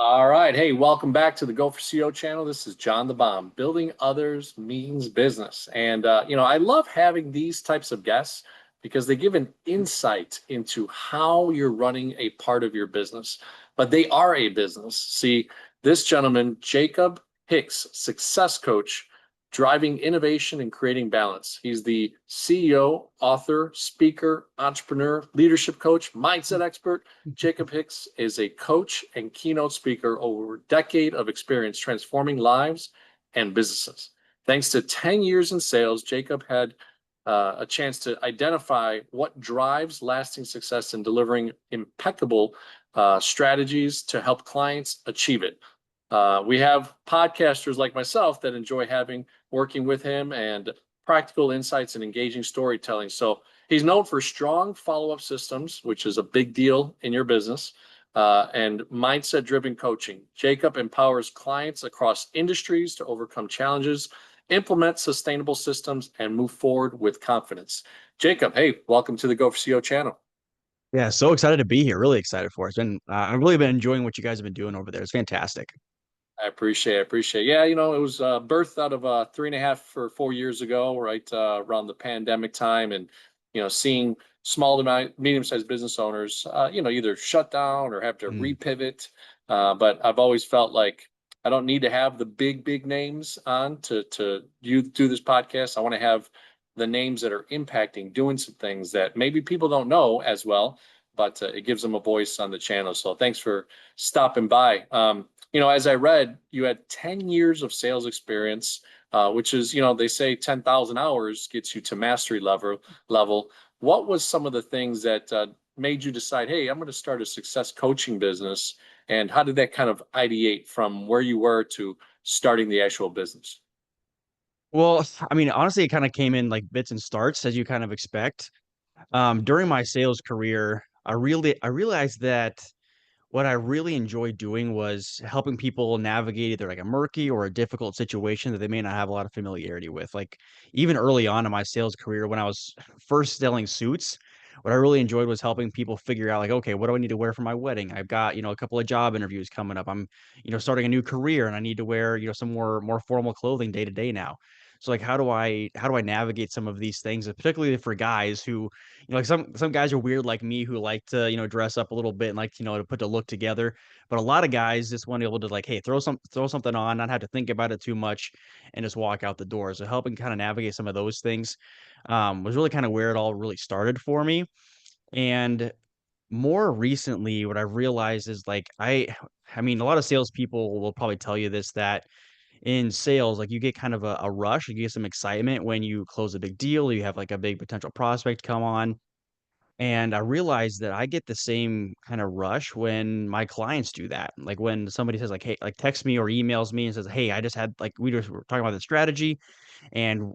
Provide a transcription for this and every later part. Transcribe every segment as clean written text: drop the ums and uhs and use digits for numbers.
All right. Hey, welcome back to the Go4CEO channel. This is John the Bomb. Building others means business. And, I love having these types of guests because they give an insight into how you're running a part of your business. But they are a business. See, this gentleman, Jacob Hicks, success coach, driving innovation and creating balance. He's the CEO, author, speaker, entrepreneur, leadership coach, mindset expert. Jacob Hicks is a coach and keynote speaker over a decade of experience transforming lives and businesses. Thanks to 10 years in sales, Jacob had a chance to identify what drives lasting success in delivering impeccable strategies to help clients achieve it. We have podcasters like myself that enjoy working with him and practical insights and engaging storytelling. So he's known for strong follow-up systems, which is a big deal in your business, and mindset-driven coaching. Jacob empowers clients across industries to overcome challenges, implement sustainable systems, and move forward with confidence. Jacob, hey, welcome to the Go4CEO channel. Yeah, so excited to be here. Really excited for it. I've really been enjoying what you guys have been doing over there. It's fantastic. I appreciate it. Yeah, it was birthed out of 3.5 or 4 years ago, right around the pandemic time, and seeing small to medium-sized business owners, either shut down or have to Mm. repivot. But I've always felt like I don't need to have the big names on to do this podcast. I want to have the names that are impacting, doing some things that maybe people don't know as well, but it gives them a voice on the channel. So thanks for stopping by. As I read, you had 10 years of sales experience, which is, they say 10,000 hours gets you to mastery level. What was some of the things that made you decide, hey, I'm going to start a success coaching business? And how did that kind of ideate from where you were to starting the actual business? Well, I mean, honestly, it kind of came in like bits and starts as you kind of expect. During my sales career, I realized that what I really enjoyed doing was helping people navigate either like a murky or a difficult situation that they may not have a lot of familiarity with. Like even early on in my sales career, when I was first selling suits, what I really enjoyed was helping people figure out like, okay, what do I need to wear for my wedding? I've got, a couple of job interviews coming up. I'm, starting a new career and I need to wear, some more formal clothing day to day now. So like how do I navigate some of these things, particularly for guys who like some guys are weird like me who like to, dress up a little bit and like, to put the look together. But a lot of guys just want to be able to like, hey, throw something on, not have to think about it too much and just walk out the door. So helping kind of navigate some of those things was really kind of where it all really started for me. And more recently, what I've realized is like I mean, a lot of salespeople will probably tell you this that in sales, like you get kind of a rush, you get some excitement when you close a big deal, you have like a big potential prospect come on. And I realized that I get the same kind of rush when my clients do that. Like when somebody says like, hey, like text me or emails me and says, hey, I just had like we just were talking about the strategy and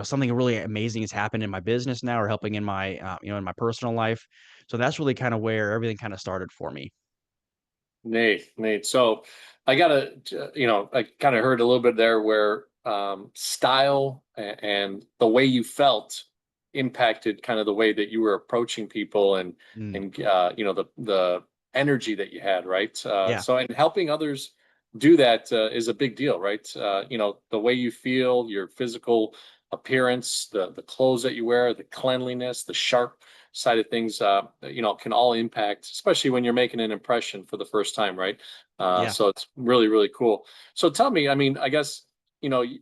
something really amazing has happened in my business now or helping in my in my personal life. So that's really kind of where everything kind of started for me. Nate. So I gotta, I kind of heard a little bit there where style and the way you felt impacted kind of the way that you were approaching people and Mm, the energy that you had, right? yeah. So and helping others do that is a big deal, right? The way you feel, your physical appearance, the clothes that you wear, the cleanliness, the sharp side of things, can all impact, especially when you're making an impression for the first time, right? Yeah. So it's really, really cool. So tell me, I mean, I guess,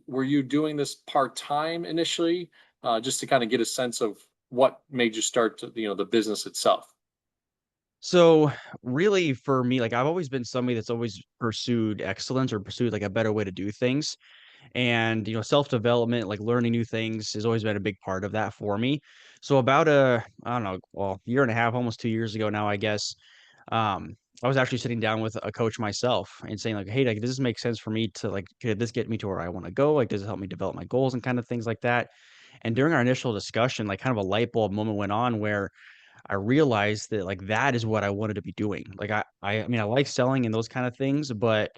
were you doing this part-time initially, just to kind of get a sense of what made you start the business itself? So really for me, like I've always been somebody that's always pursued excellence or pursued like a better way to do things. And self-development, like learning new things has always been a big part of that for me. So about I don't know, well, year and a half, almost 2 years ago now, I guess, I was actually sitting down with a coach myself and saying like, hey, like, does this make sense for me to like, could this get me to where I want to go? Like, does it help me develop my goals and kind of things like that? And during our initial discussion, like kind of a light bulb moment went on where I realized that like that is what I wanted to be doing. Like I mean I like selling and those kind of things, but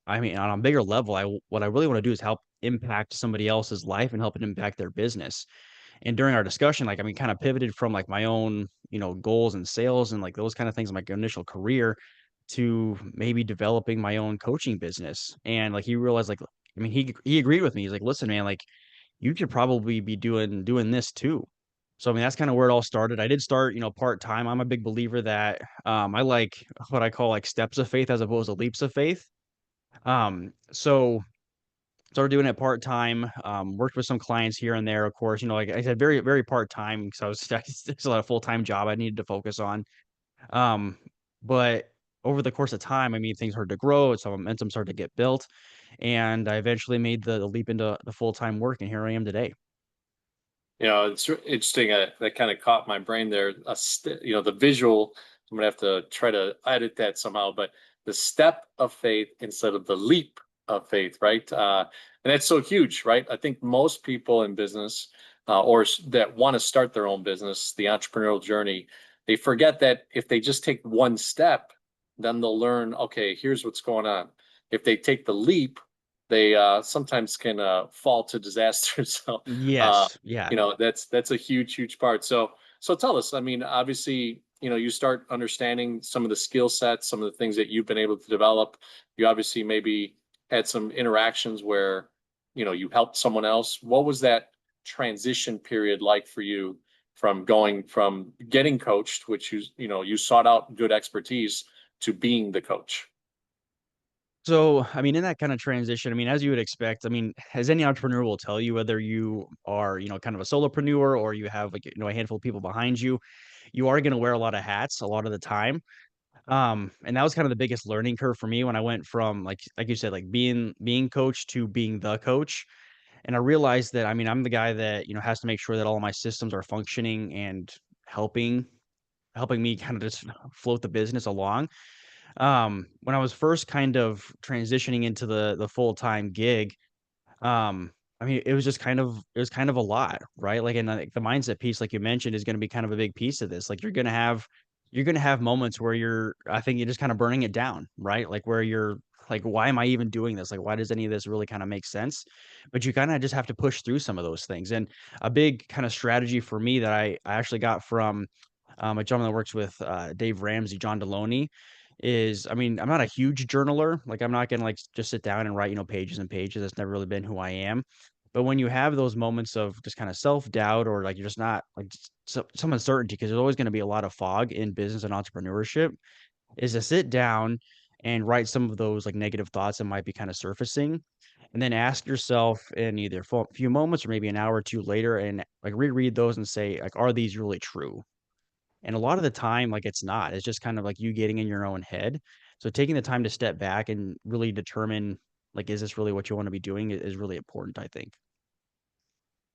I mean on a bigger level, what I really want to do is help impact somebody else's life and help it impact their business. And during our discussion, like I mean, kind of pivoted from like my own, goals and sales and like those kind of things in my initial career to maybe developing my own coaching business. And like he realized like I mean he agreed with me. He's like, "Listen, man, like you could probably be doing this too." So I mean that's kind of where it all started. I did start, part-time. I'm a big believer that I like what I call like steps of faith as opposed to leaps of faith. So started doing it part-time, worked with some clients here and there, of course, like I said, very, very part-time because I was there's a lot of full-time job I needed to focus on. Um, but over the course of time, I mean, things started to grow, some momentum started to get built, and I eventually made the leap into the full-time work, and here I am today. It's interesting. That kind of caught my brain there. The visual. I'm gonna have to try to edit that somehow. But the step of faith instead of the leap of faith, right? And that's so huge, right? I think most people in business, that want to start their own business, the entrepreneurial journey, they forget that if they just take one step, then they'll learn. Okay, here's what's going on. If they take the leap, they sometimes can fall to disaster. So uh, Yes, yeah. that's a huge part. So tell us, I mean, obviously, you start understanding some of the skill sets, some of the things that you've been able to develop. You obviously maybe had some interactions where you helped someone else. What was that transition period like for you, from going from getting coached, which you sought out good expertise, to being the coach? So, I mean, in that kind of transition, I mean, as you would expect, I mean, as any entrepreneur will tell you, whether you are, kind of a solopreneur or you have like, a handful of people behind you, you are going to wear a lot of hats a lot of the time. And that was kind of the biggest learning curve for me when I went from like you said, like being coach to being the coach. And I realized that I mean, I'm the guy that, has to make sure that all of my systems are functioning and helping helping me kind of just float the business along. When I was first kind of transitioning into the full-time gig, um, I mean, it was kind of a lot, right? Like, and the mindset piece, like you mentioned, is gonna be kind of a big piece of this. Like, you're gonna have moments where I think you're just kind of burning it down, right? Like where you're like, why am I even doing this? Like, why does any of this really kind of make sense? But you kind of just have to push through some of those things. And a big kind of strategy for me that I actually got from a gentleman that works with Dave Ramsey, John Deloney, is I mean, I'm not a huge journaler. Like I'm not gonna like just sit down and write, pages and pages. That's never really been who I am. But when you have those moments of just kind of self-doubt or like you're just not like some uncertainty, because there's always going to be a lot of fog in business and entrepreneurship, is to sit down and write some of those like negative thoughts that might be kind of surfacing. And then ask yourself in either a few moments or maybe an hour or two later and like reread those and say, like, are these really true? And a lot of the time, like, it's not. It's just kind of like you getting in your own head. So taking the time to step back and really determine, like, is this really what you want to be doing is really important, I think.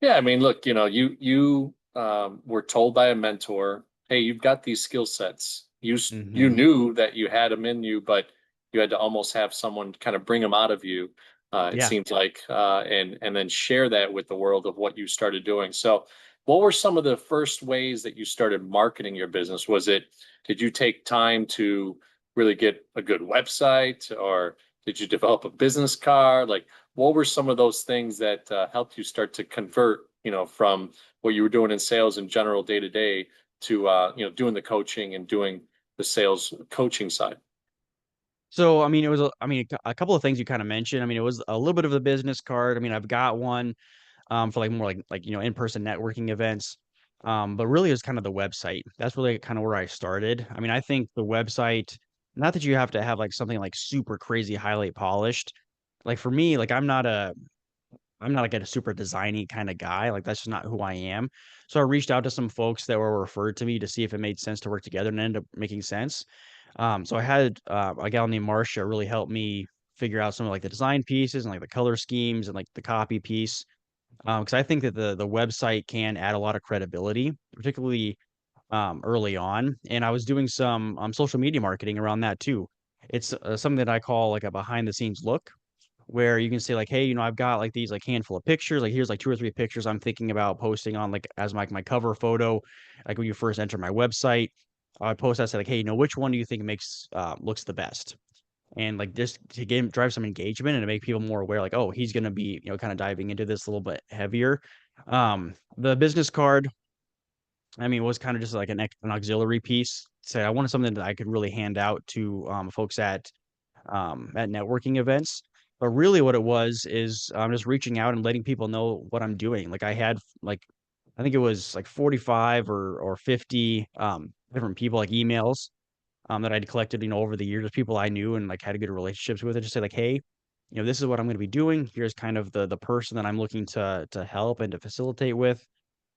Yeah, I mean, look, you were told by a mentor, hey, you've got these skill sets. You Mhm. knew that you had them in you, but you had to almost have someone kind of bring them out of you. It Yeah. seems like, and then share that with the world of what you started doing. So, what were some of the first ways that you started marketing your business? Did you take time to really get a good website, or did you develop a business card? Like, what were some of those things that helped you start to convert, from what you were doing in sales in general day to day to, doing the coaching and doing the sales coaching side? So, I mean, it was I mean, a couple of things you kind of mentioned. I mean, it was a little bit of a business card. I mean, I've got one for like more like in-person networking events. But really it was kind of the website. That's really kind of where I started. I mean, I think the website, not that you have to have like something like super crazy highly polished. Like for me, like I'm not like a super designy kind of guy. Like that's just not who I am. So I reached out to some folks that were referred to me to see if it made sense to work together and it ended up making sense. So I had a gal named Marcia really help me figure out some of like the design pieces and like the color schemes and like the copy piece. Because I think that the website can add a lot of credibility, particularly early on. And I was doing some social media marketing around that too. It's something that I call like a behind the scenes look, where you can say like, hey, I've got like these like handful of pictures. Like here's like two or three pictures I'm thinking about posting on like as my cover photo. Like when you first enter my website, I would post that say like, hey, which one do you think makes looks the best? And like just to drive some engagement and to make people more aware, like, oh, he's gonna be, kind of diving into this a little bit heavier. The business card, I mean, was kind of just like an auxiliary piece. said I wanted something that I could really hand out to folks at networking events. But really, what it was is just reaching out and letting people know what I'm doing. Like I had like I think it was like 45 or 50 different people, like emails that I'd collected, over the years of people I knew and like had good relationships with, and just say like, hey, this is what I'm going to be doing. Here's kind of the person that I'm looking to help and to facilitate with.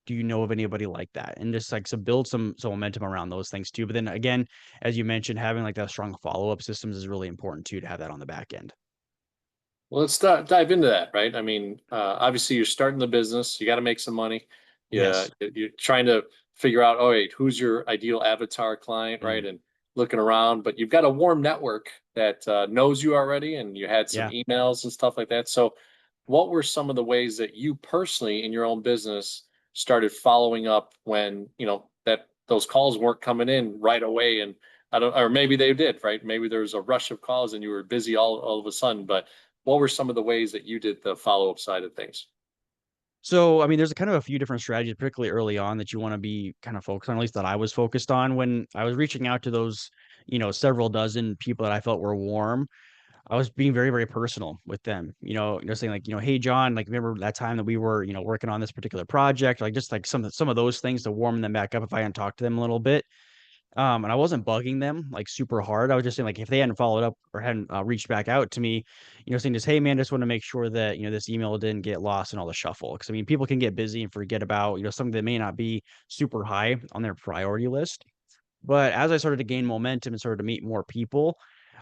Do you know of anybody like that? And just like build some momentum around those things too. But then again, as you mentioned, having like that strong follow-up systems is really important too, to have that on the back end. Well, let's dive into that, right? I mean, obviously, you're starting the business. You got to make some money. Yeah, Yes. you're trying to figure out, oh, wait, who's your ideal avatar client, right? Mhm. And looking around, but you've got a warm network that knows you already, and you had some Yeah. emails and stuff like that. So, what were some of the ways that you personally, in your own business, started following up when that those calls weren't coming in right away? And I don't, or maybe they did, right? Maybe there was a rush of calls and you were busy all of a sudden, but what were some of the ways that you did the follow-up side of things? So, I mean, there's a kind of a few different strategies, particularly early on, that you want to be kind of focused on, at least that I was focused on when I was reaching out to those, several dozen people that I felt were warm. I was being very, very personal with them, saying like, hey, John, like, remember that time that we were, working on this particular project, like just like some of those things to warm them back up if I hadn't talked to them a little bit. And I wasn't bugging them like super hard. I was just saying like if they hadn't followed up or hadn't reached back out to me, saying just, hey man, just want to make sure that this email didn't get lost in all the shuffle. Because I mean, people can get busy and forget about something that may not be super high on their priority list. But as I started to gain momentum and started to meet more people,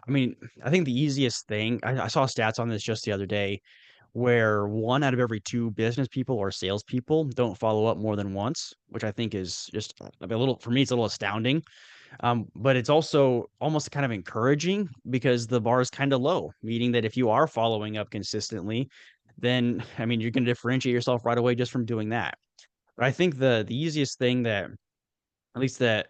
I mean, I think the easiest thing I saw stats on this just the other day where one out of every two business people or salespeople don't follow up more than once, which I think is just a little for me, it's a little astounding, but it's also almost kind of encouraging because the bar is kind of low, meaning that if you are following up consistently, then I mean you're going to differentiate yourself right away just from doing that. But I think the easiest thing that at least that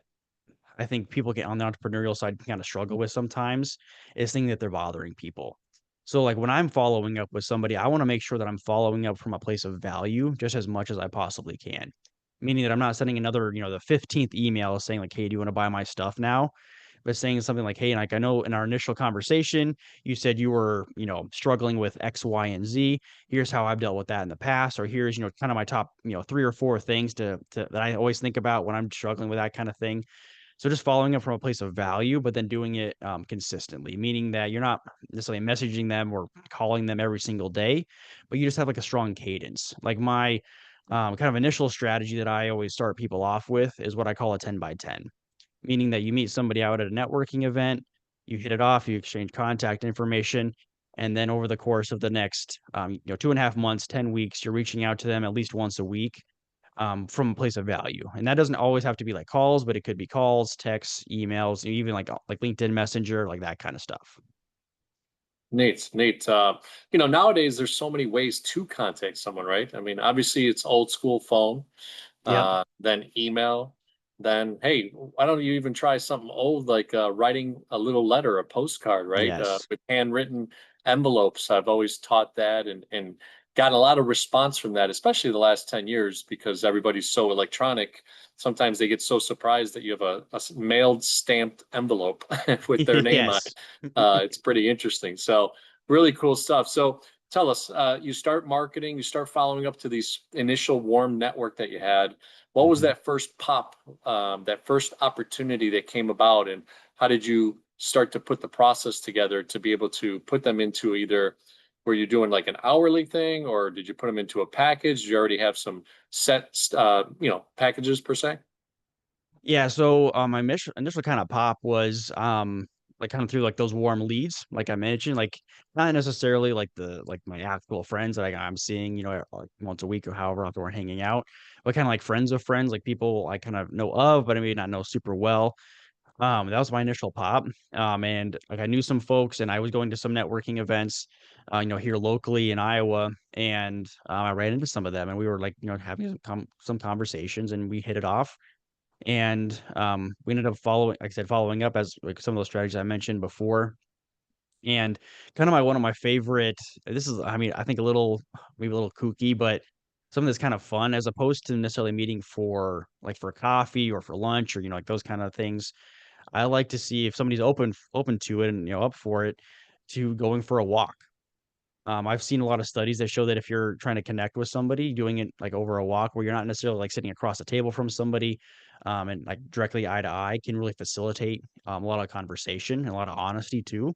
I think people get on the entrepreneurial side kind of struggle with sometimes is thinking that they're bothering people. So like when I'm following up with somebody, I want to make sure that I'm following up from a place of value just as much as I possibly can. Meaning that I'm not sending another, the 15th email saying like, hey, do you want to buy my stuff now? But saying something like, hey, like I know in our initial conversation, you said you were, struggling with X, Y, and Z. Here's how I've dealt with that in the past, or here's, kind of my top, three or four things to that I always think about when I'm struggling with that kind of thing. So just following up from a place of value, but then doing it consistently, meaning that you're not necessarily messaging them or calling them every single day, but you just have like a strong cadence. Like my kind of initial strategy that I always start people off with is what I call a 10 by 10, meaning that you meet somebody out at a networking event, you hit it off, you exchange contact information. And then over the course of the next, 2.5 months, 10 weeks, you're reaching out to them at least once a week from a place of value. And that doesn't always have to be like calls, but it could be calls, texts, emails, even like LinkedIn Messenger, like that kind of stuff. Nate, Nate, nowadays there's so many ways to contact someone, right? I mean, obviously it's old school phone, Yep. then email, then hey, why don't you even try something old like writing a little letter, a postcard, right? Yes. With handwritten envelopes. I've always taught that and gotten a lot of response from that, especially the last 10 years because everybody's so electronic. Sometimes they get so surprised that you have a mailed stamped envelope with their name on it. Yes. It's pretty interesting. So really cool stuff. So tell us, you start marketing, you start following up to these initial warm network that you had. What was Mhm. that first pop, that first opportunity that came about, and how did you start to put the process together to be able to put them into either were you doing like an hourly thing or did you put them into a package? Did you already have some set, packages per se? Yeah, so my initial kind of pop was like kind of through like those warm leads, like I mentioned, like not necessarily like the like my actual friends that I'm seeing, like once a week or however often we're hanging out, but kind of like friends of friends, like people I kind of know of, but I may not know super well. That was my initial pop. And like I knew some folks and I was going to some networking events, here locally in Iowa. And I ran into some of them and we were like, having some conversations and we hit it off. And we ended up following, like I said, following up as like some of those strategies I mentioned before. And kind of one of my favorite, this is, I mean, I think maybe a little kooky, but something that's kind of fun as opposed to necessarily meeting for like for coffee or for lunch or, like those kind of things. I like to see if somebody's open to it and, up for it, to going for a walk. I've seen a lot of studies that show that if you're trying to connect with somebody, doing it like over a walk where you're not necessarily like sitting across the table from somebody, and like directly eye to eye can really facilitate a lot of conversation and a lot of honesty too.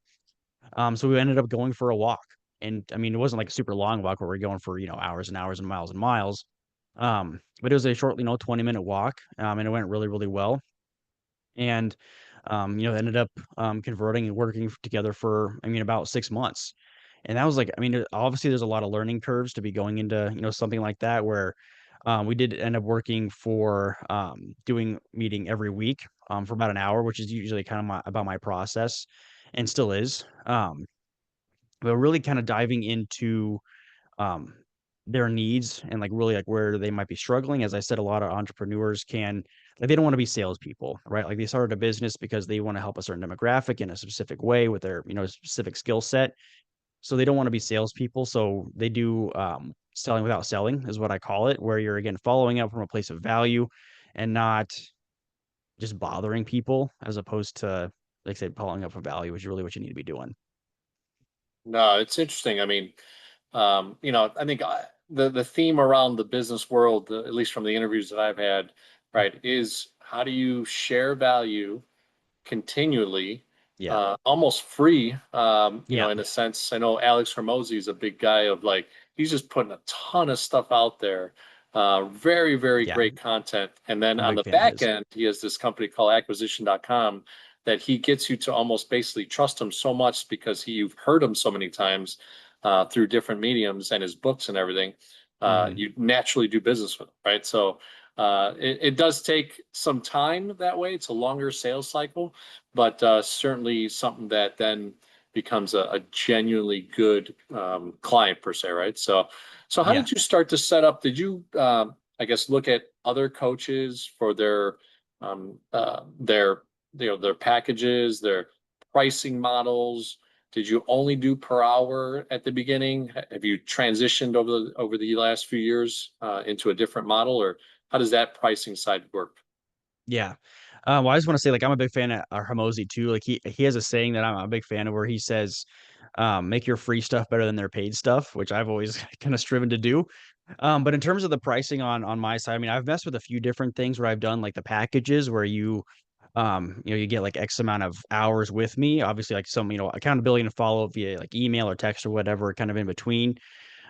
So we ended up going for a walk. And I mean, it wasn't like a super long walk where we're going for, hours and hours and miles. But it was a short, 20-minute walk. And it went really, really well. And, ended up converting and working together for, I mean, about 6 months. And that was like, I mean, obviously there's a lot of learning curves to be going into, something like that where we did end up working for doing meeting every week for about an hour, which is usually kind of about my process and still is. But really kind of diving into um, their needs and like really like where they might be struggling. As I said, a lot of entrepreneurs like they don't want to be salespeople, right? Like they started a business because they want to help a certain demographic in a specific way with their, specific skill set. So they don't want to be salespeople. So they do selling without selling is what I call it, where you're again following up from a place of value and not just bothering people as opposed to, like I said, following up for value, which is really what you need to be doing. No, it's interesting. I mean, I think the theme around the business world, at least from the interviews that I've had, right, is how do you share value continually, Yeah. almost free, Yeah. in a sense. I know Alex Hormozy is a big guy of like, he's just putting a ton of stuff out there, very, very Yeah. great content. And then I'm a on big the fan of back his. end, he has this company called acquisition.com that he gets you to almost basically trust him so much because you've heard him so many times through different mediums and his books and everything. Mhm. You naturally do business with him, right? So it does take some time that way. It's a longer sales cycle, but certainly something that then becomes a genuinely good client per se, right? So how Yeah. did you start to set up? Did you, I guess, look at other coaches for um, uh, their, their packages, their pricing models? Did you only do per hour at the beginning? Have you transitioned over the last few years into a different model, or how does that pricing side work? Yeah. Well, I just want to say, like, I'm a big fan of Hermosi too. Like, he has a saying that I'm a big fan of, where he says, "Make your free stuff better than their paid stuff," which I've always kind of striven to do. But in terms of the pricing on my side, I mean, I've messed with a few different things where I've done like the packages where you get like X amount of hours with me. Obviously, like some, accountability and follow up via like email or text or whatever, kind of in between.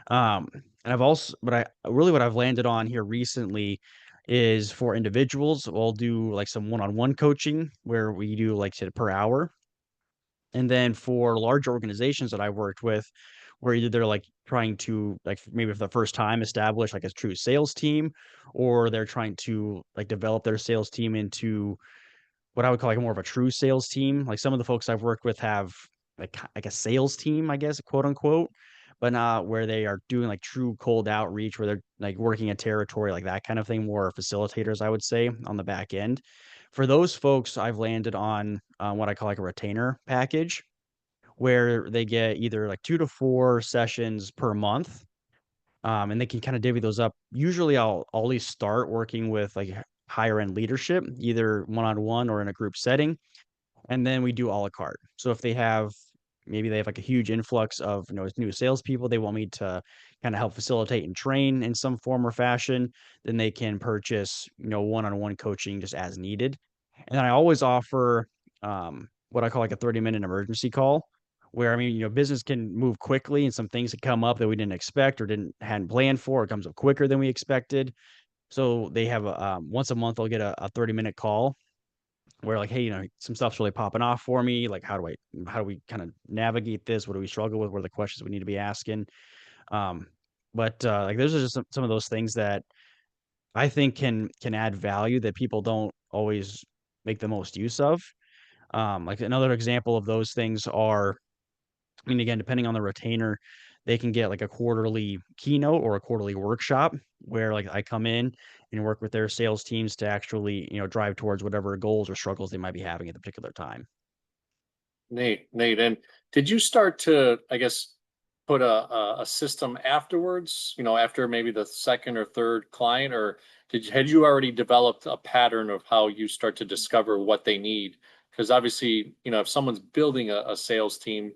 And I've also, but I really what I've landed on here recently is for individuals, we'll do like some one-on-one coaching where we do like say per hour. And then for large organizations that I worked with, where either they're like trying to like maybe for the first time establish like a true sales team, or they're trying to like develop their sales team into what I would call like more of a true sales team. Like some of the folks I've worked with have like a sales team, I guess, quote unquote, but not where they are doing like true cold outreach, where they're like working a territory, like that kind of thing, more facilitators, I would say, on the back end. For those folks, I've landed on what I call like a retainer package, where they get either like 2 to 4 sessions per month, and they can kind of divvy those up. Usually, I'll at least start working with like higher end leadership, either one on one or in a group setting, and then we do a la carte. So if maybe they have like a huge influx of new salespeople, they want me to kind of help facilitate and train in some form or fashion, then they can purchase one-on-one coaching just as needed. And then I always offer what I call like a 30-minute emergency call, where I mean business can move quickly and some things that come up that we didn't expect or didn't hadn't planned for. It comes up quicker than we expected. So they have a once a month, I'll get a 30-minute call where like, hey, some stuff's really popping off for me. Like, how do we kind of navigate this? What do we struggle with? What are the questions we need to be asking? Um, but like, those are just some of those things that I think can add value that people don't always make the most use of. Like another example of those things are, I mean, again, depending on the retainer, they can get like a quarterly keynote or a quarterly workshop where like I come in and work with their sales teams to actually, drive towards whatever goals or struggles they might be having at the particular time. Nate. And did you start to, I guess, put a system afterwards, after maybe the second or third client, or had you already developed a pattern of how you start to discover what they need Because obviously, if someone's building a sales team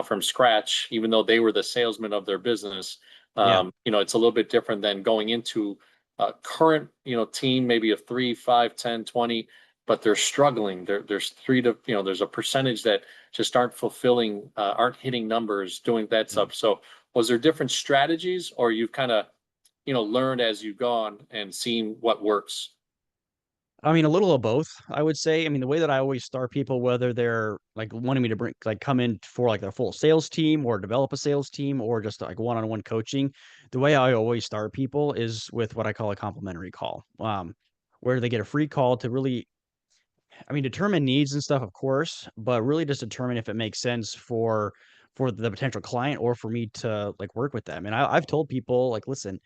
from scratch, even though they were the salesman of their business, Yeah. it's a little bit different than going into a current, team, maybe of 3, 5, 10, 20, but they're struggling. There's three to, there's a percentage that just aren't fulfilling, aren't hitting numbers, doing that Yeah. stuff. So was there different strategies, or you've kind of, learned as you've gone and seen what works? I mean, a little of both, I would say. I mean, the way that I always start people, whether they're like wanting me to come in for like their full sales team or develop a sales team or just like one-on-one coaching, the way I always start people is with what I call a complimentary call, where they get a free call to really, I mean, determine needs and stuff, of course, but really just determine if it makes sense for the potential client or for me to like work with them. And I've told people like, listen,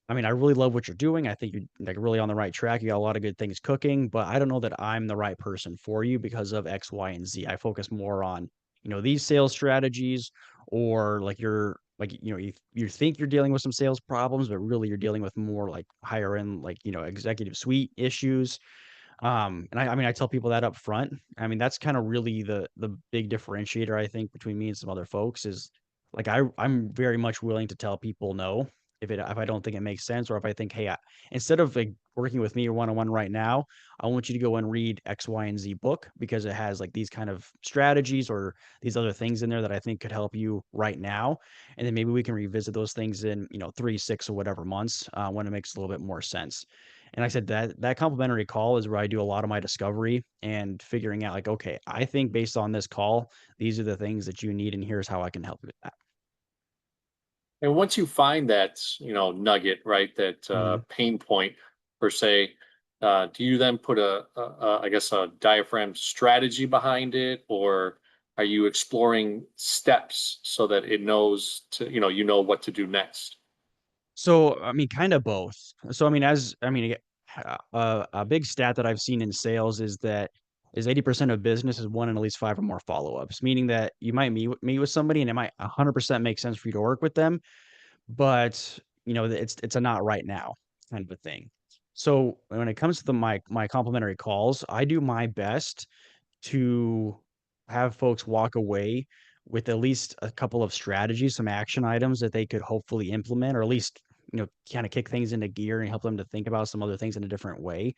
I mean, I really love what you're doing. I think you're like really on the right track. You got a lot of good things cooking, but I don't know that I'm the right person for you because of X, Y, and Z. I focus more on, these sales strategies or like you're like, you think you're dealing with some sales problems, but really you're dealing with more like higher end, like, executive suite issues. And I mean, I tell people that up front. I mean, that's kind of really the big differentiator I think between me and some other folks is like I'm very much willing to tell people no if I don't think it makes sense or if I think, hey, instead of like working with me or one on one right now, I want you to go and read X, Y, and Z book because it has like these kind of strategies or these other things in there that I think could help you right now, and then maybe we can revisit those things in 3, 6, or whatever months when it makes a little bit more sense. And I said that complimentary call is where I do a lot of my discovery and figuring out like, okay, I think based on this call, these are the things that you need, and here's how I can help you with that. And once you find that, nugget, right, that Mhm. pain point per se, do you then put I guess, a diaphragm strategy behind it, or are you exploring steps so that it knows to, what to do next? So, I mean, kind of both. So, I mean, a big stat that I've seen in sales is that is 80% of business is one in at least 5 or more follow-ups, meaning that you might meet with somebody and it might 100% make sense for you to work with them, but, it's a not right now kind of a thing. So, when it comes to my complimentary calls, I do my best to have folks walk away with at least a couple of strategies, some action items that they could hopefully implement, or at least, kind of kick things into gear and help them to think about some other things in a different way.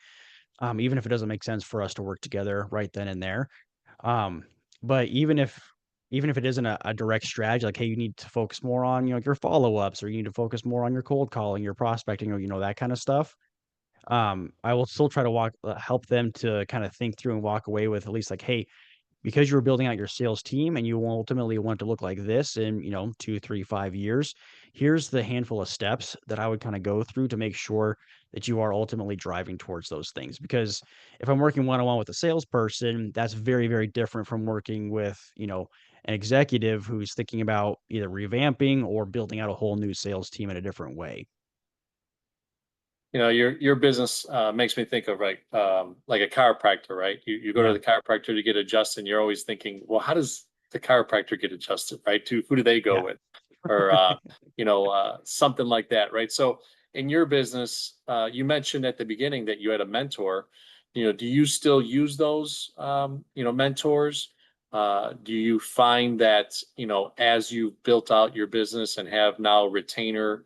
Even if it doesn't make sense for us to work together right then and there. Um, but even if it isn't a direct strategy, like, hey, you need to focus more on, your follow-ups, or you need to focus more on your cold calling, your prospecting, or, that kind of stuff. I will still try to help them to kind of think through and walk away with at least like, hey, because you're building out your sales team and you ultimately want to look like this in 2, 3, 5 years, here's the handful of steps that I would kind of go through to make sure that you are ultimately driving towards those things. Because if I'm working one-on-one with a salesperson, that's very, very different from working with an executive who's thinking about either revamping or building out a whole new sales team in a different way. Your business makes me think of, right, like a chiropractor, right? You go to Yeah. the chiropractor to get adjusted, and you're always thinking, well, how does the chiropractor get adjusted, right? To who do they go Yeah. with, or something like that, right? So in your business, you mentioned at the beginning that you had a mentor. Do you still use those, mentors? Do you find that, as you've built out your business and have now retainer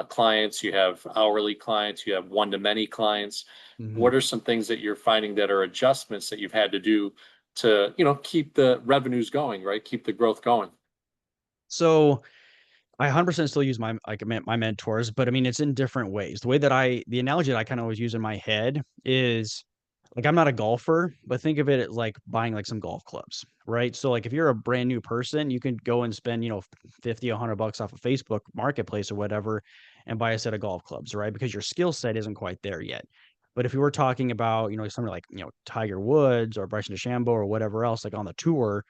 clients, you have hourly clients, you have one to many clients. Mhm. What are some things that you're finding that are adjustments that you've had to do to, keep the revenues going, right? Keep the growth going. So I 100% still use my mentors, but I mean, it's in different ways. The analogy that I kinda always use in my head is, like, I'm not a golfer, but think of it as like buying, like, some golf clubs, right? So, like, if you're a brand new person, you can go and spend, 50, $100 off of Facebook Marketplace or whatever and buy a set of golf clubs, right? Because your skill set isn't quite there yet. But if you were talking about, somebody like, Tiger Woods or Bryson DeChambeau or whatever else, like, on the tour,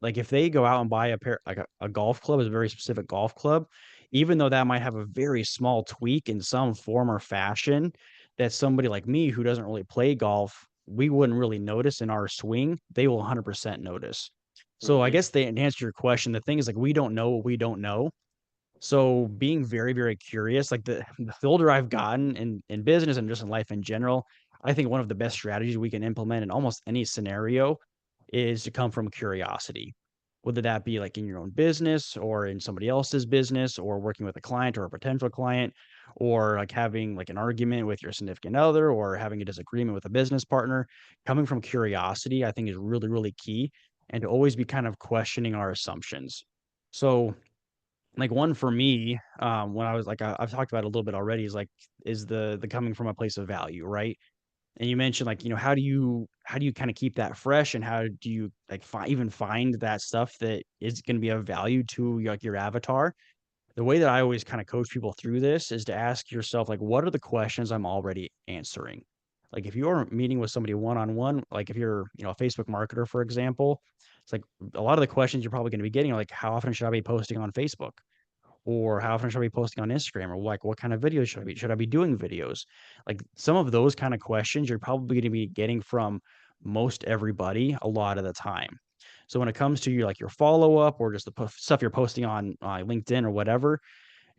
like, if they go out and buy a pair like a golf club, is a very specific golf club, even though that might have a very small tweak in some form or fashion that somebody like me who doesn't really play golf, we wouldn't really notice in our swing, they will 100% notice. So I Mhm. guess to answer your question, the thing is, like, we don't know what we don't know. So being very, very curious, like, the older I've gotten in business and just in life in general, I think one of the best strategies we can implement in almost any scenario is to come from curiosity. Whether that be like in your own business or in somebody else's business or working with a client or a potential client or like having like an argument with your significant other or having a disagreement with a business partner, coming from curiosity, I think is really, really key and to always be kind of questioning our assumptions. So like one for me, when I was like, I've talked about it a little bit already is the coming from a place of value, right? And you mentioned like, how do you kind of keep that fresh and how do you like even find that stuff that is going to be of value to like your avatar? The way that I always kind of coach people through this is to ask yourself like, what are the questions I'm already answering? Like if you're meeting with somebody one on one, like if you're, a Facebook marketer, for example, it's like a lot of the questions you're probably going to be getting are like, how often should I be posting on Facebook? Or how often should I be posting on Instagram? Or like what kind of videos should I be doing videos? Like some of those kind of questions you're probably going to be getting from most everybody a lot of the time. So when it comes to your follow up or just the stuff you're posting on LinkedIn or whatever,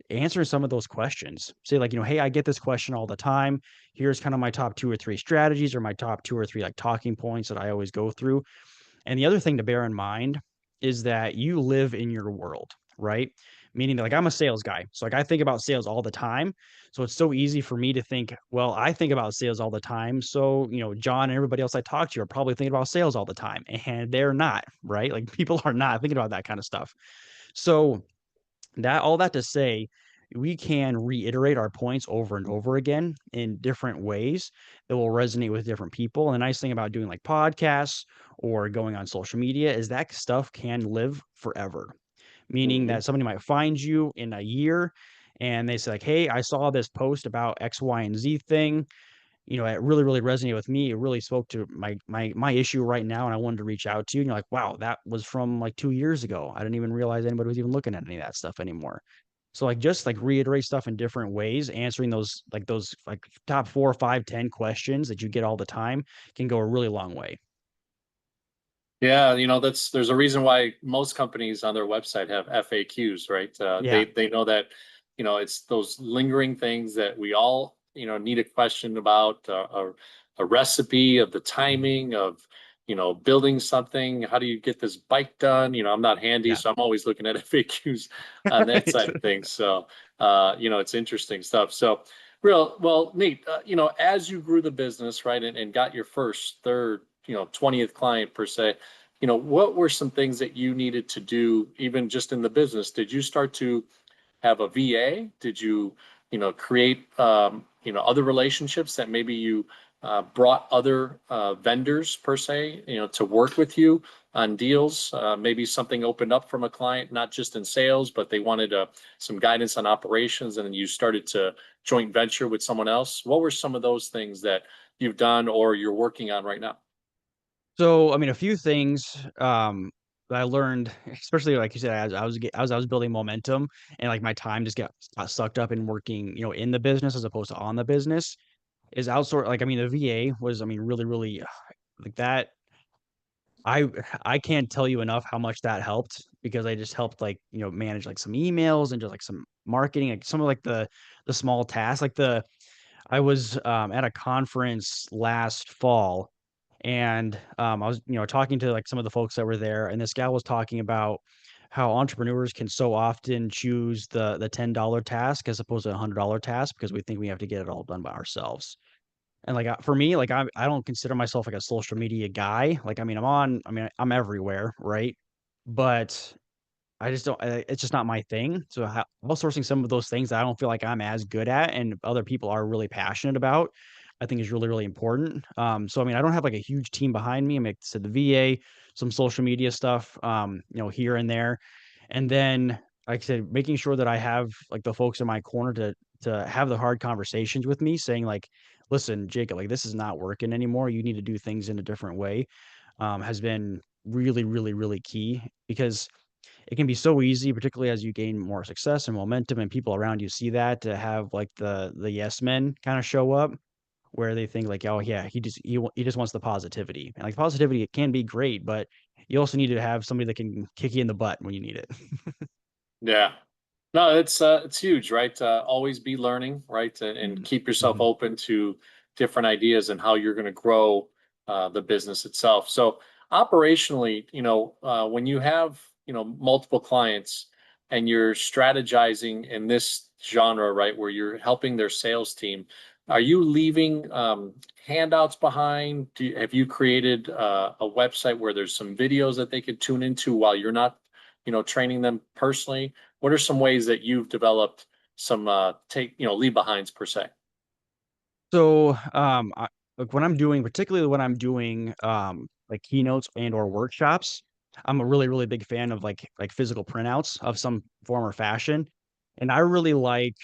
answering some of those questions. Say like, hey, I get this question all the time. Here's kind of my top two or three strategies or my top two or three like talking points that I always go through. And the other thing to bear in mind is that you live in your world, right? Meaning that like I'm a sales guy. So like I think about sales all the time. So it's so easy for me to think, well, I think about sales all the time. So, John and everybody else I talk to are probably thinking about sales all the time. And they're not, right? Like people are not thinking about that kind of stuff. So that all that to say, we can reiterate our points over and over again in different ways that will resonate with different people. And the nice thing about doing like podcasts or going on social media is that stuff can live forever. Meaning Hmm. that somebody might find you in a year and they say like, "Hey, I saw this post about X, Y, and Z thing. It really, really resonated with me. It really spoke to my issue right now, and I wanted to reach out to you." And you're like, "Wow, that was from like 2 years ago. I didn't even realize anybody was even looking at any of that stuff anymore." So like just like reiterate stuff in different ways, answering those like top 4, 5, 10 questions that you get all the time can go a really long way. Yeah, there's a reason why most companies on their website have FAQs, right? Yeah. They know that, it's those lingering things that we all, need a question about, a recipe of the timing of, building something. How do you get this bike done? I'm not handy, Yeah. so I'm always looking at FAQs on that Right. side of things. So, it's interesting stuff. So, well, Nate, as you grew the business, right, and got your first, third, 20th client per se, what were some things that you needed to do, even just in the business? Did you start to have a VA? Did you, create, other relationships that maybe you brought other vendors per se, to work with you on deals? Maybe something opened up from a client, not just in sales, but they wanted some guidance on operations, and then you started to joint venture with someone else. What were some of those things that you've done or you're working on right now? So, I mean, a few things that I learned, especially like you said, as I was building momentum and like my time just got sucked up in working, in the business as opposed to on the business, is outsource. Like, I mean, the VA was, I mean, really, really like that. I I can't tell you enough how much that helped because I just helped like, manage like some emails and just like some marketing, like some of like the small tasks. I was at a conference last fall and I was, talking to like some of the folks that were there, and this gal was talking about how entrepreneurs can so often choose the $10 task as opposed to a $100 task because we think we have to get it all done by ourselves. And, like, for me, like, I don't consider myself, like, a social media guy. Like, I'm everywhere, right? But I just don't it's just not my thing. So, ho outsourcing some of those things that I don't feel like I'm as good at and other people are really passionate about, I think is really, really important. So, I mean, I don't have, like, a huge team behind me. I mean, like I said, the VA, some social media stuff, here and there. And then, like I said, making sure that I have, like, the folks in my corner to have the hard conversations with me saying, like, "Listen, Jacob, like, this is not working anymore. You need to do things in a different way," has been really, really, really key because it can be so easy, particularly as you gain more success and momentum and people around you see that, to have, like, the yes men kinda show up where they think, like, "Oh, yeah, he just wants the positivity." And, like, positivity, it can be great, but you also need to have somebody that can kick you in the butt when you need it. Yeah. No, it's huge, right? Always be learning, right? And Mm. keep yourself Mhm. open to different ideas and how you're going to grow the business itself. So operationally, when you have, multiple clients and you're strategizing in this genre, right, where you're helping their sales team, are you leaving handouts behind? Have you created a website where there's some videos that they could tune into while you're not, training them personally? What are some ways that you've developed some leave behinds per se? So, like when I'm doing, particularly when I'm doing, like keynotes and or workshops, I'm a really, really big fan of like physical printouts of some form or fashion. And I really like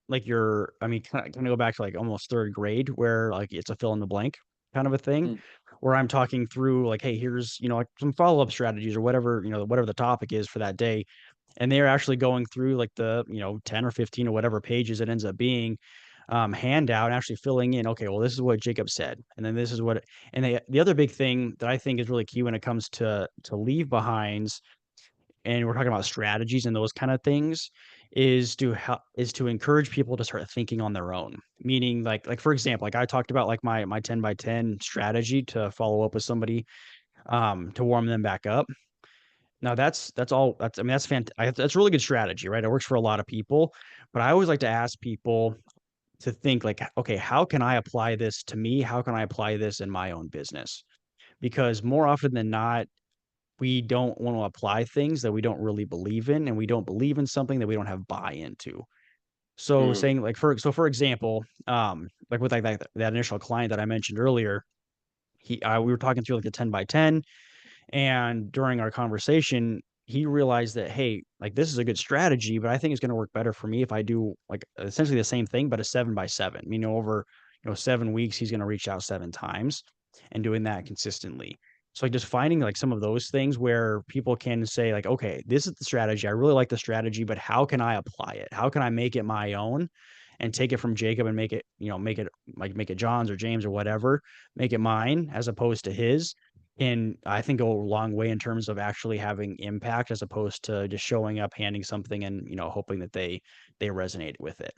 I mean, kind of go back to like almost third grade where like it's a fill in the blank kind of a thing, Mm, where I'm talking through like, hey, here's, like some follow-up strategies or whatever, whatever the topic is for that day. And they're actually going through like the 10 or 15 or whatever pages it ends up being, handout, and actually filling in, okay, well, this is what Jacob said, and then this is what, and the other big thing that I think is really key when it comes to leave behinds, and we're talking about strategies and those kind of things, is to encourage people to start thinking on their own. Meaning, like for example, like I talked about, like my 10 by 10 strategy to follow up with somebody, to warm them back up. Now that's all that's I mean, that's really good strategy, right? It works for a lot of people, but I always like to ask people to think like, okay, how can I apply this to me? How can I apply this in my own business? Because more often than not, we don't want to apply things that we don't really believe in, and we don't believe in something that we don't have buy into. So mm, saying like for example, like with like that initial client that I mentioned earlier, we were talking through like the 10 by 10. And during our conversation, he realized that, hey, like this is a good strategy, but I think it's going to work better for me if I do like essentially the same thing, but a 7 by 7. Over 7 weeks, he's going to reach out 7 times and doing that consistently. So like just finding like some of those things where people can say like, okay, this is the strategy. I really like the strategy, but how can I apply it? How can I make it my own and take it from Jacob and make it John's or James or whatever, make it mine as opposed to his, and I think go a long way in terms of actually having impact as opposed to just showing up, handing something, and hoping that they resonate with it.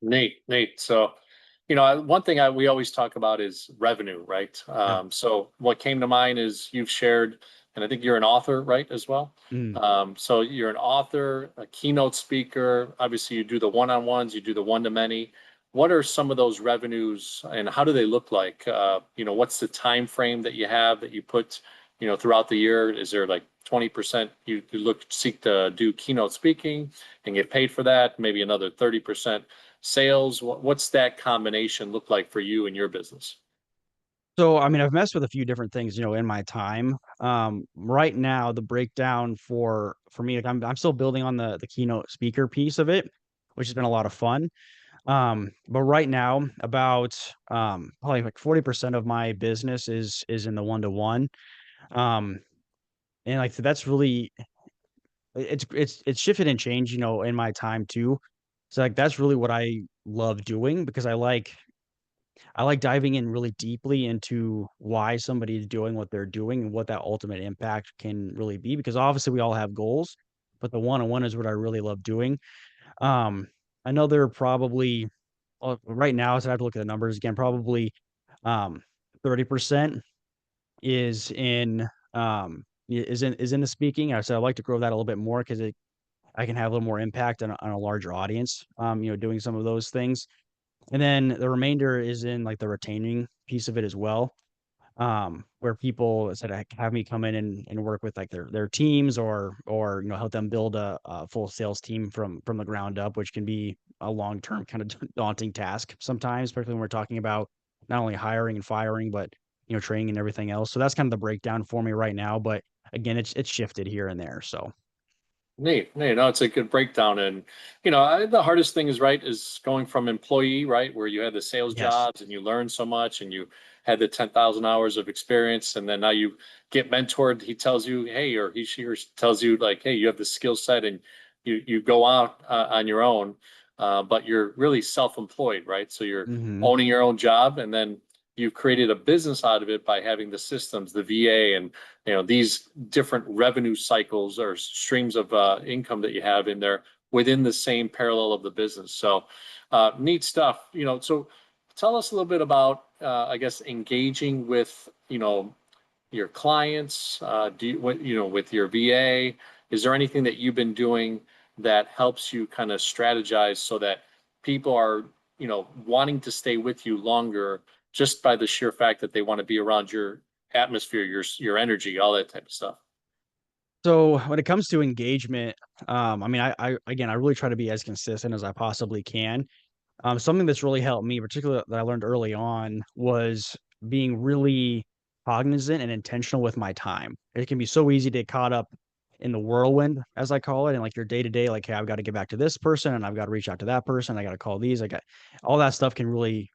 Nate. So, one thing we always talk about is revenue, right? Yeah. So what came to mind is you've shared, and I think you're an author, right, as well. Mm. So you're an author, a keynote speaker. Obviously, you do the one-on-ones, you do the one-to-many. What are some of those revenues, and how do they look like? What's the time frame that you have that you put, throughout the year? Is there like 20% you seek to do keynote speaking and get paid for that? Maybe another 30% sales. What's that combination look like for you and your business? So, I mean, I've messed with a few different things, in my time. Right now, the breakdown for me, like I'm still building on the keynote speaker piece of it, which has been a lot of fun. But right now, about probably like 40% of my business is in the one to one. Um, and like so that's really it's shifted and changed, in my time too. So like that's really what I love doing because I like diving in really deeply into why somebody's doing what they're doing and what that ultimate impact can really be. Because obviously we all have goals, but the one-on-one is what I really love doing. Um, I know there are probably right now, so I have to look at the numbers again. Probably 30% is in is in the speaking. I said I'd like to grow that a little bit more because I can have a little more impact on a larger audience, doing some of those things. And then the remainder is in like the retaining piece of it as well, where people said have me come in and work with like their teams or help them build a full sales team from the ground up, which can be a long term kind of daunting task sometimes, especially when we're talking about not only hiring and firing, but training and everything else. So that's kind of the breakdown for me right now. But again, it's shifted here and there. So Neat. No, it's a good breakdown. And, the hardest thing is, right, is going from employee, right, where you had the sales yes. jobs and you learned so much and you had the 10,000 hours of experience. And then now you get mentored. He tells you, hey, or she tells you, like, hey, you have the skill set and you go out on your own, but you're really self-employed, right? So you're Hmm. owning your own job, and then you've created a business out of it by having the systems, the VA, and these different revenue cycles or streams of income that you have in there within the same parallel of the business. So neat stuff. So tell us a little bit about, I guess, engaging with, your clients. Do you, with your VA? Is there anything that you've been doing that helps you kind of strategize so that people are, wanting to stay with you longer just by the sheer fact that they want to be around your atmosphere, your energy, all that type of stuff? So when it comes to engagement, I mean, I again, I really try to be as consistent as I possibly can. Something that's really helped me, particularly that I learned early on, was being really cognizant and intentional with my time. It can be so easy to get caught up in the whirlwind, as I call it, and like your day to day, like, hey, I've got to get back to this person and I've got to reach out to that person. I got to call these. I got all that stuff can really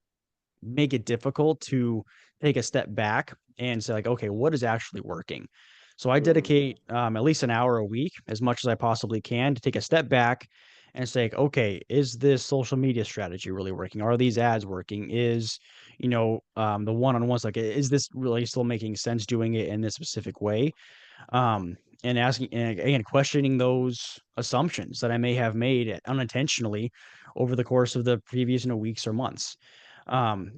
make it difficult to take a step back and say like, okay, what is actually working? So I Mhm. dedicate at least an hour a week, as much as I possibly can, to take a step back and say, like, okay, is this social media strategy really working? Are these ads working? Is, the one-on-ones, like, is this really still making sense doing it in this specific way? And asking and again, questioning those assumptions that I may have made unintentionally over the course of the previous, weeks or months.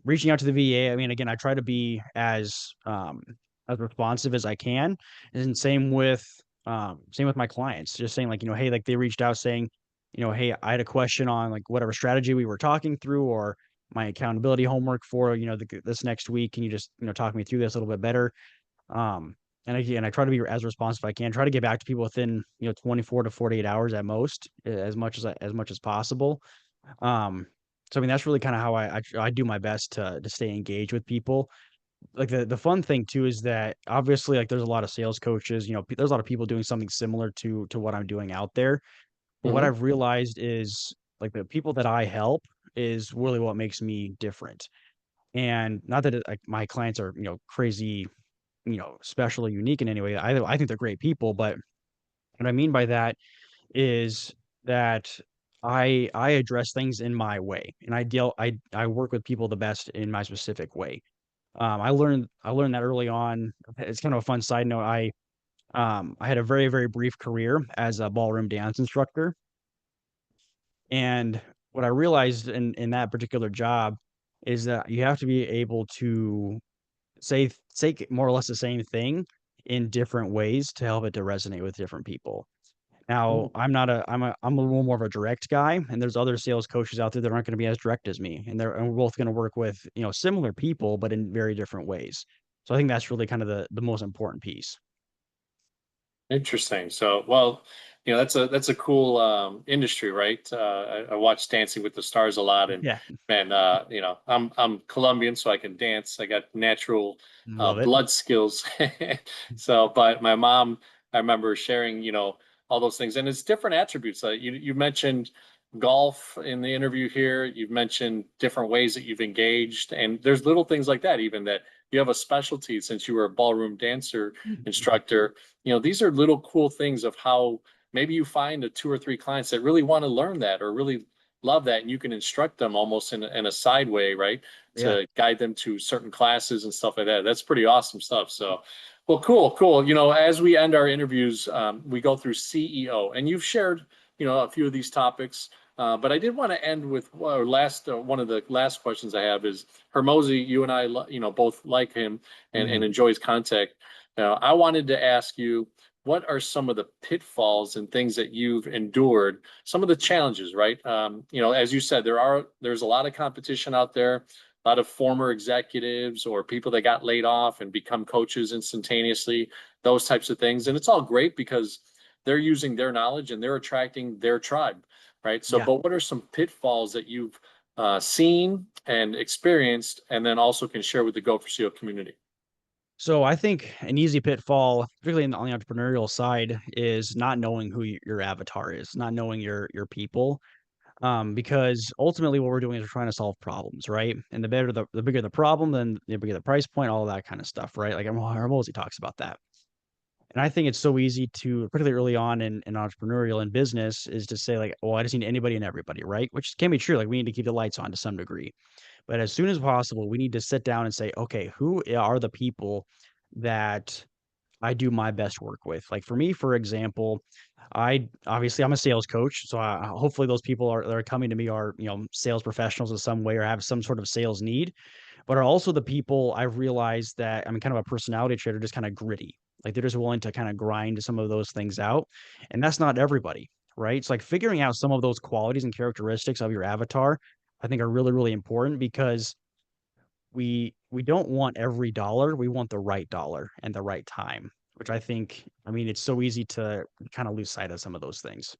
Reaching out to the VA, I mean, again, I try to be as responsive as I can, and same with my clients. Just saying, like, hey, like they reached out saying, hey, I had a question on like whatever strategy we were talking through, or my accountability homework for this next week. Can you just talk me through this a little bit better? And again, I try to be as responsive as I can. Try to get back to people within 24 to 48 hours at most, as much as possible. Um, so I mean, that's really kind of how I do my best to stay engaged with people. Like the fun thing too is that obviously like there's a lot of sales coaches, there's a lot of people doing something similar to what I'm doing out there. But what Mhm. I've realized is like the people that I help is really what makes me different. And not that like my clients are, crazy, special or unique in any way. I think they're great people, but what I mean by that is that I address things in my way, and I work with people the best in my specific way. I learned that early on. It's kind of a fun side note. I had a very, very brief career as a ballroom dance instructor, and what I realized in that particular job is that you have to be able to say more or less the same thing in different ways to help it to resonate with different people. Now, Mm. I'm a little more of a direct guy, and there's other sales coaches out there that aren't gonna be as direct as me, and we're both gonna work with, similar people, but in very different ways. So I think that's really kind of the most important piece. Interesting. So, well, that's a cool industry, right? I watch Dancing with the Stars a lot, and Yeah, man, I'm Colombian, so I can dance. I got natural love it. blood skills. So, but my mom, I remember sharing, all those things, and it's different attributes. You mentioned golf in the interview here. You've mentioned different ways that you've engaged, and there's little things like that, even that you have a specialty since you were a ballroom dancer instructor. These are little cool things of how maybe you find a two or three clients that really want to learn that or really love that, and you can instruct them almost in a side way, right? Yeah. To guide them to certain classes and stuff like that. That's pretty awesome stuff. So, well, cool, cool. As we end our interviews, we go through CEO, and you've shared, a few of these topics. But I did want to end with one of the last questions I have is Hermosi. You and I, both like him and Mhm. enjoy his contact. I wanted to ask you, what are some of the pitfalls and things that you've endured? Some of the challenges, right? As you said, there's a lot of competition out there, a lot of former executives or people that got laid off and become coaches instantaneously, those types of things. And it's all great because they're using their knowledge and they're attracting their tribe, right? So, Yeah. but what are some pitfalls that you've seen and experienced, and then also can share with the Go for CEO community? So I think an easy pitfall, particularly on the entrepreneurial side, is not knowing who your avatar is, not knowing your people. Because ultimately what we're doing is we're trying to solve problems, right? And the bigger the problem, then the bigger the price point, all of that kind of stuff, right? Like Hormozy talks about that. And I think it's so easy to, particularly early on in entrepreneurial and business, is to say like, well, I just need anybody and everybody, right? Which can be true. Like we need to keep the lights on to some degree. But as soon as possible, we need to sit down and say, okay, who are the people that I do my best work with. Like for me, for example, I obviously I'm a sales coach, so hopefully those people are that are coming to me are sales professionals in some way or have some sort of sales need, but are also the people I've realized that I'm kind of a personality trait are just kind of gritty. Like they're just willing to kind of grind some of those things out, and that's not everybody, right? It's like figuring out some of those qualities and characteristics of your avatar, I think are really really important because we don't want every dollar, we want the right dollar and the right time, which I mean, it's so easy to kinda lose sight of some of those things.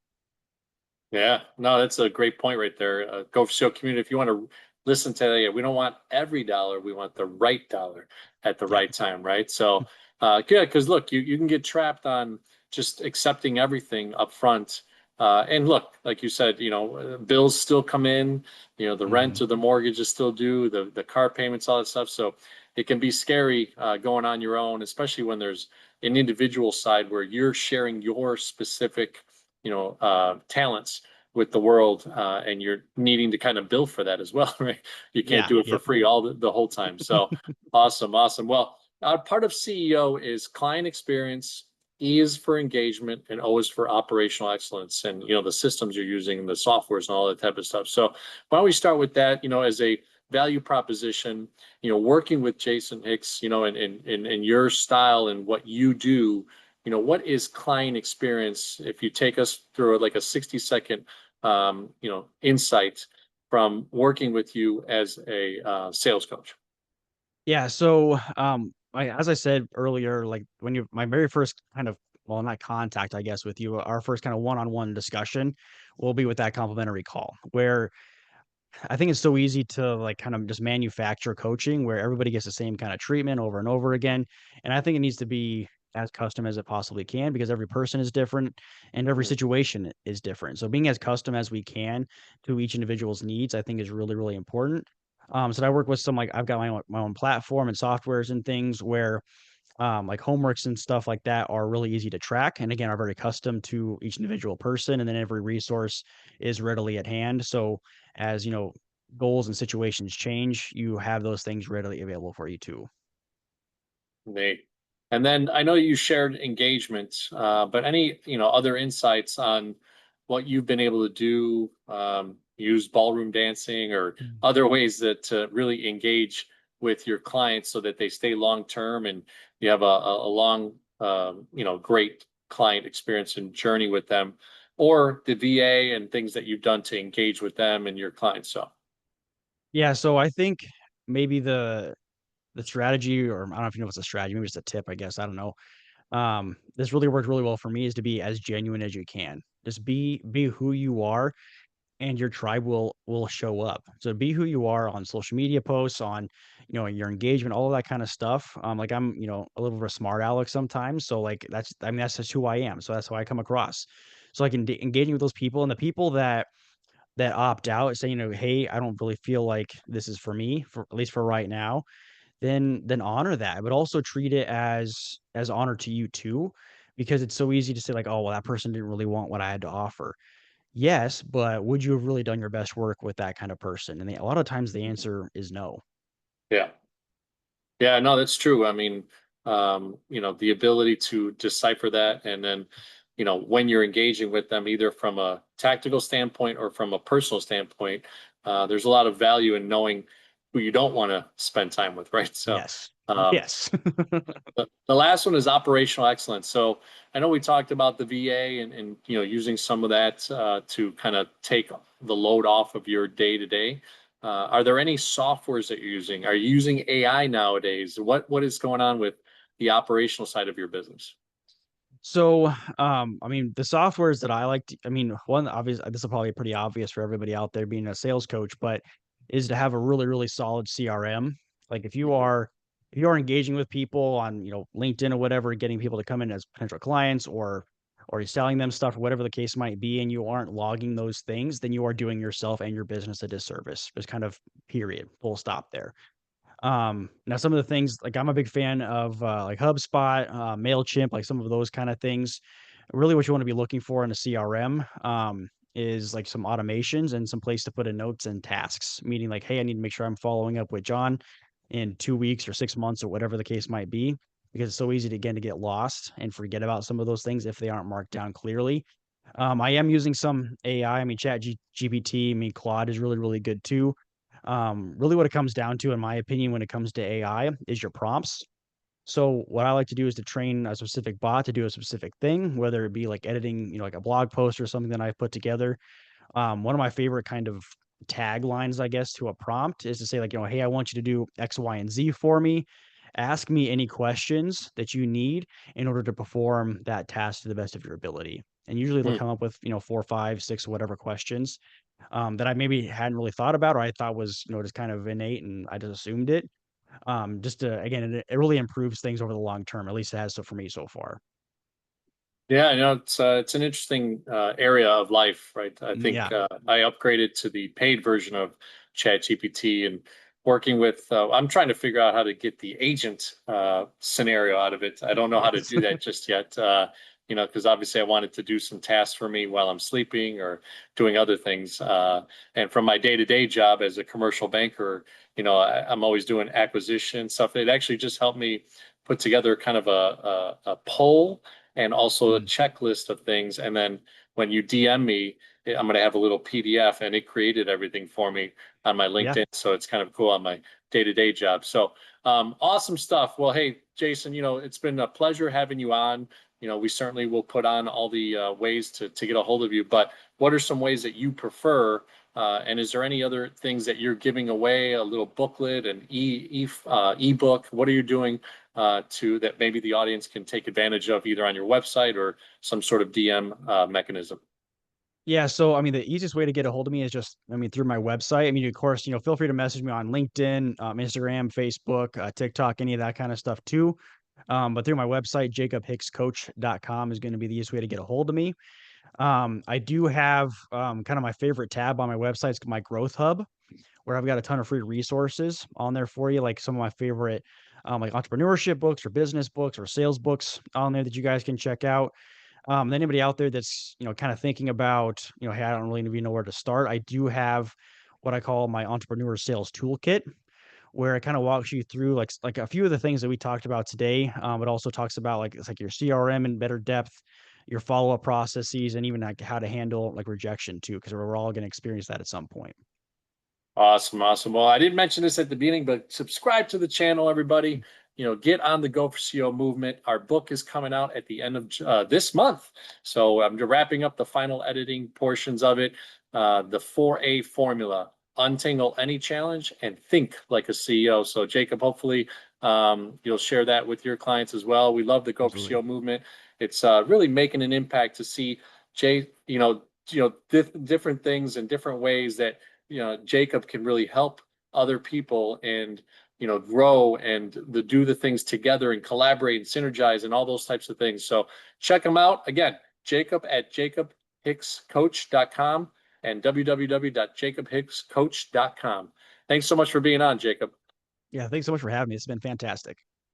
Yeah, no, that's a great point right there. Go for Show community. If you want to listen to that, yeah, we don't want every dollar. We want the right dollar at the Yep. right time, right? So, yeah, because look, you can get trapped on just accepting everything up front. And look, like you said, bills still come in. The rent Mhm. or the mortgage is still due. The car payments, all that stuff. So it can be scary going on your own, especially when there's an individual side where you're sharing your specific talents with the world, and you're needing to kind of bill for that as well, right? You can't Yeah, do it for yep. free all the whole time. So awesome, awesome. Well, part of CEO is client experience, E is for engagement, and O is for operational excellence, and the systems you're using, the softwares, and all that type of stuff. So why don't we start with that? As a value proposition, working with Jason Hicks, and your style and what you do, what is client experience if you take us through like a 60-second insight from working with you as a sales coach. Yeah, so, as I said earlier, like, when you my very first kind of well, not contact, I guess, with you, our first kinda one-on-one discussion will be with that complimentary call, where I think it's so easy to like kind of just manufacture coaching where everybody gets the same kind of treatment over and over again. And I think it needs to be as custom as it possibly can because every person is different and every Mm, situation is different. So being as custom as we can to each individual's needs, I think is really, really important. So I work with some like I've got my own platform and softwares and things where like homeworks and stuff like that are really easy to track and again are very custom to each individual person and then every resource is readily at hand so as goals and situations change you have those things readily available for you too. Nate. And then I know you shared engagement, but any other insights on what you've been able to do, use ballroom dancing or Mm. other ways that to really engage with your clients so that they stay long term and you have a long, great client experience and journey with them, or the VA and things that you've done to engage with them and your clients. So, Yeah, so I think maybe the strategy or I don't know if you know if it's a strategy, maybe it's a tip, I guess, I don't know. This really worked really well for me is to be as genuine as you can. Just be who you are and your tribe will show up. So be who you are on social media posts, on your engagement, all of that kind of stuff. Like I'm a little bit of a smart aleck sometimes, so like that's just who I am. So that's how I come across. So like engaging with those people and the people that opt out, say hey, I don't really feel like this is for me, for at least for right now. Then honor that, but also treat it as honor to you too, because it's so easy to say like, oh well, that person didn't really want what I had to offer. Yes, but would you have really done your best work with that kind of person? And a lot of times the answer is no. yeah. Yeah, no, that's true. I mean, the ability to decipher that and then, when you're engaging with them, either from a tactical standpoint or from a personal standpoint, there's a lot of value in knowing who you don't want to spend time with, right? So, Yes. um, Yes. the last one is operational excellence. So I know we talked about the VA and using some of that to kind of take the load off of your day to day. Are there any softwares that you're using? Are you using AI nowadays? What is going on with the operational side of your business? So, I mean, the softwares that I like to, I mean, one obvious, this is probably pretty obvious for everybody out there being a sales coach, but is to have a really, really solid CRM. Like if you are engaging with people on, LinkedIn or whatever, getting people to come in as potential clients or you're selling them stuff or whatever the case might be, and you aren't logging those things, then you are doing yourself and your business a disservice. Just kind of period, full stop there. Now some of the things like I'm a big fan of like HubSpot, MailChimp, like some of those kind of things. Really what you want to be looking for in a CRM is like some automations and some place to put in notes and tasks, meaning like, hey, I need to make sure I'm following up with John in 2 weeks or 6 months or whatever the case might be. because it's so easy to, again, to get lost and forget about some of those things if they aren't marked down clearly. I am using some AI. I mean, GPT, I mean, Claude is really, really good too. Really what it comes down to, in my opinion, when it comes to AI is your prompts. So what I like to do is to train a specific bot to do a specific thing, whether it be like editing, like a blog post or something that I've put together. One of my favorite kind of taglines, I guess, to a prompt is to say like, hey, I want you to do X, Y, and Z for me. Ask me any questions that you need in order to perform that task to the best of your ability. And usually they'll Hmm. come up with, 4, 5, 6, whatever questions that I maybe hadn't really thought about, or I thought was, just kind of innate and I just assumed it. Just to, again, it really improves things over the long term. At least it has so for me so far. Yeah, it's an interesting area of life, right? I think Yeah. I upgraded to the paid version of ChatGPT and working with. I'm trying to figure out how to get the agent scenario out of it. I don't know how to Yes. do that just yet. Because obviously I wanted to do some tasks for me while I'm sleeping or doing other things. And from my day-to-day job as a commercial banker, I'm always doing acquisition stuff. It actually just helped me put together kind of a poll and also a Mm, checklist of things. And then when you DM me, I'm going to have a little PDF and it created everything for me on my yeah. LinkedIn. So it's kind of cool on my day-to-day job. So awesome stuff. Well, hey, Jason, it's been a pleasure having you on. We certainly will put on all the ways to get a hold of you. But what are some ways that you prefer? And is there any other things that you're giving away? A little booklet, an ebook? What are you doing to that maybe the audience can take advantage of either on your website or some sort of DM mechanism? Yeah, so, I mean, the easiest way to get a hold of me is just, through my website. I mean, of course, feel free to message me on LinkedIn, Instagram, Facebook, TikTok, any of that kind of stuff too. But through my website, jacobhickscoach.com is gonna be the easiest way to get a hold of me. I do have, kind of my favorite tab on my website is my growth hub, where I've got a ton of free resources on there for you, like some of my favorite, like entrepreneurship books or business books or sales books on there that you guys can check out. Anybody out there that's, kind of thinking about, hey, I don't really even know where to start. I do have what I call my entrepreneur sales toolkit, where it kind of walks you through like a few of the things that we talked about today. It also talks about like it's like your CRM in better depth, your follow up processes, and even like how to handle like rejection too, because we're all going to experience that at some point. Awesome, awesome. Well, I didn't mention this at the beginning, but subscribe to the channel, everybody. Get on the Go for CEO movement. Our book is coming out at the end of this month, so I'm wrapping up the final editing portions of it. The 4A formula: untangle any challenge and think like a CEO. So, Jacob, hopefully, you'll share that with your clients as well. We love the Go for Absolutely. CEO movement. It's really making an impact to see Jay, different things and different ways that Jacob can really help other people and grow and do the things together and collaborate and synergize and all those types of things. So check them out again. Jacob at jacobhickscoach.com and www.jacobhickscoach.com. Thanks so much for being on, Jacob. Yeah, thanks so much for having me. It's been fantastic.